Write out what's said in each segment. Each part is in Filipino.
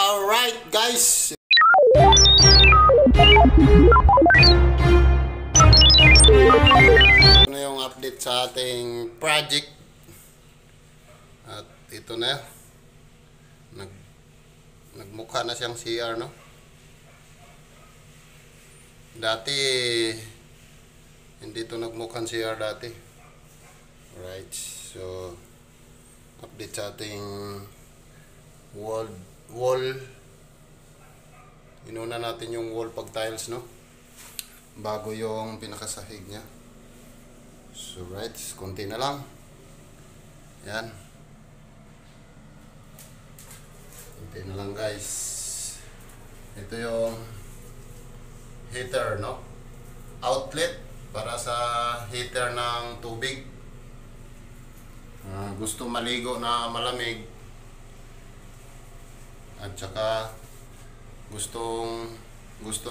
Alright guys, ito na yung update sa ating project. At ito na, nagmukha na siyang CR, no? Dati hindi ito nagmukhang CR dati. Alright, so update sa ating wall. Inuna natin yung wall pag tiles, no? Bago yung pinakasahig niya. So right, konti na lang. Yan. Konti na lang guys. Ito yung heater, no? Outlet para sa heater ng tubig. Gusto maligo na malamig. At saka gusto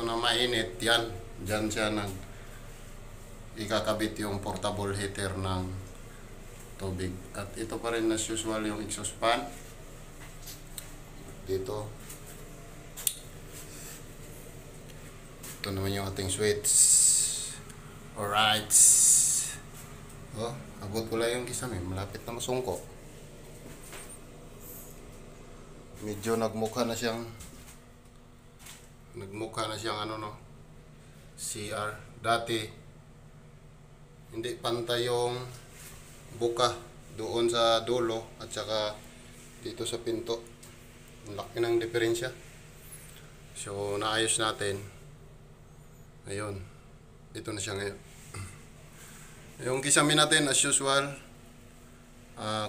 na mainit, yan. Diyan siya ikakabit yung portable heater ng tubig. At ito pa rin as usual yung exhaust fan. Dito. Ito naman yung ating switch. Alright. Oh, abot ko lang yung kisame. Malapit na masungko. Medyo nagmukha na siyang ano, no, CR. Dati hindi pantay yung buka doon sa dulo at saka dito sa pinto. Ang laki ng diferensya. So naayos natin. Ayun, ito na siya ngayon. Yung kisame natin as usual,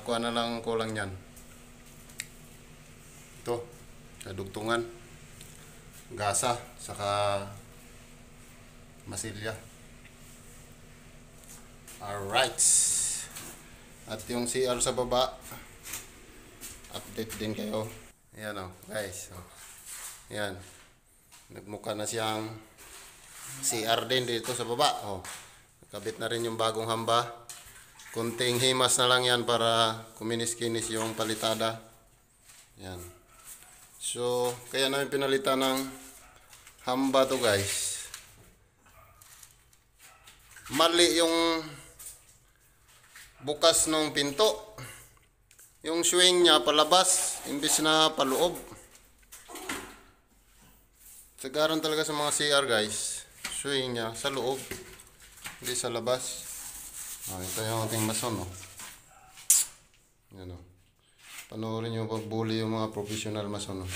kuha na lang kulang yan. Ito, sa dugtungan, gasa, saka masilya. Alright. At yung CR sa baba, update din kayo. Ayan o, guys. Ayan. Nagmukha na siyang CR din dito sa baba. O, nakabit na rin yung bagong hamba. Kunting himas na lang yan para kuminis-kinis yung palitada. Ayan. So, kaya namin pinalitan ng hamba to guys. Mali yung bukas ng pinto. Yung swing niya palabas, imbis na paloob. Sagaran talaga sa mga CR guys. Swing niya sa loob, hindi sa labas. Ito yung ating mason, no? Yan, no? Panoorin nyo pag-bully yung mga professional mason, no?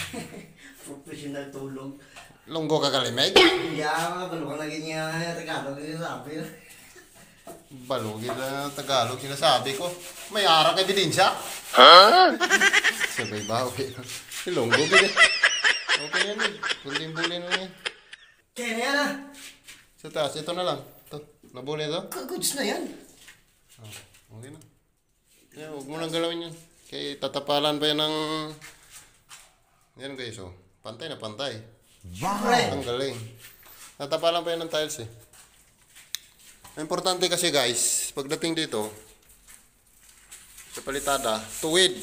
Professional tulong. Lunggo ka kalimeg? Yeah, balukang lagi niya Tagalog yung sabi. Balugin na Tagalog sinasabi ko. May arak ebidensya? Ha? Sabay bawi. Lunggo ka din. Okay yan eh. Buling-bully na yan. Kaya na yan ah. Sa taas, ito na lang. Ito, nabuli ito? Goods na yan. Okay na. Kaya huwag mo nang galawin yan. Kaya tatapalan pa yan ng... Yan guys, oh. Pantay na pantay. Wow! Ang galing. Tatapalan pa yan ng tiles eh. Importante kasi guys, pagdating dito, sa palitada, tuwid.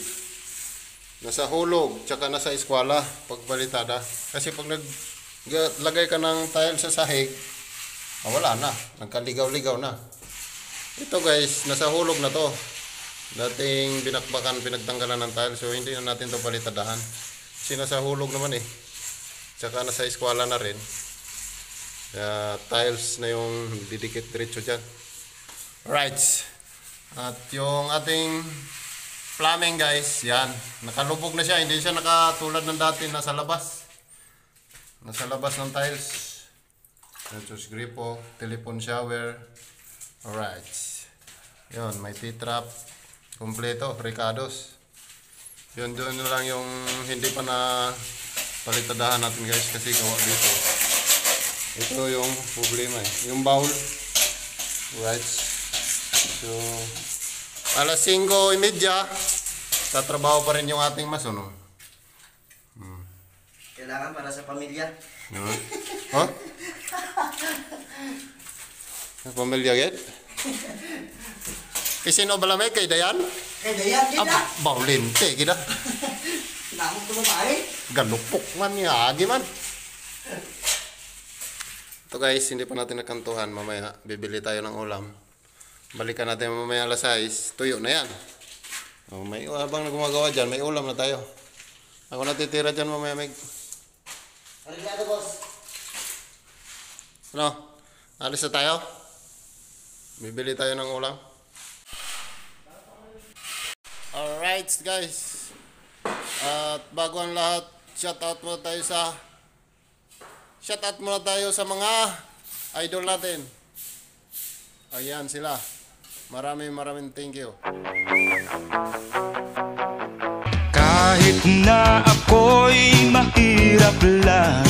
Nasa hulog, tsaka nasa eskwala, pag palitada. Kasi pag naglagay ka ng tiles sa sahig, wala na. Nagkaligaw-ligaw na. Ito guys, nasa hulog na to. Dating binakbakan, pinagtanggalan ng tiles. So hindi na natin to palitadahan. Kasi nasa hulog naman eh. Tsaka nasa eskwala na rin. Tiles na yung didikit diretso dyan. Right. At yung ating plumbing guys, yan. Nakalubog na siya. Hindi siya nakatulad ng dati nasa labas. Nasa labas ng tiles. Just gripo, telephone shower. Alright. Yun, may T-trap. Kompleto, Ricardos. Yun, doon na lang yung hindi pa na palitadahan natin guys kasi gawa dito. Ito yung problema eh. Yung bowl. Right. So, alas 5:30, tatrabaho pa rin yung ating mason. Kailangan para sa pamilya. Huh? Sa pamilya get? Kasi no balamay kay Dayan? Kay Dayan kita. Baulinte kita. Na Takot ko babae. Galupok man niya, agi man. Ito guys, hindi pa natin nakantuhan. Mamaya, bibili tayo ng ulam. Balikan natin mamaya alas 6. Tuyo na yan. Oh, may habang na gumagawa dyan, may ulam na tayo. Ako natitira dyan mamaya, Meg. Arigado, boss. Ano? Alis na tayo? Bibili tayo ng ulam. Alright guys. At bago ang lahat, shoutout muna tayo sa mga idol natin. Ayan sila. Maraming thank you. Kahit na ako'y mahirap lang,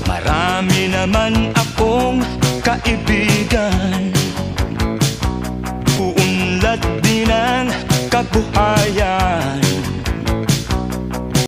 marami naman akong kaibigan. Uunlad din ang kabuhayan,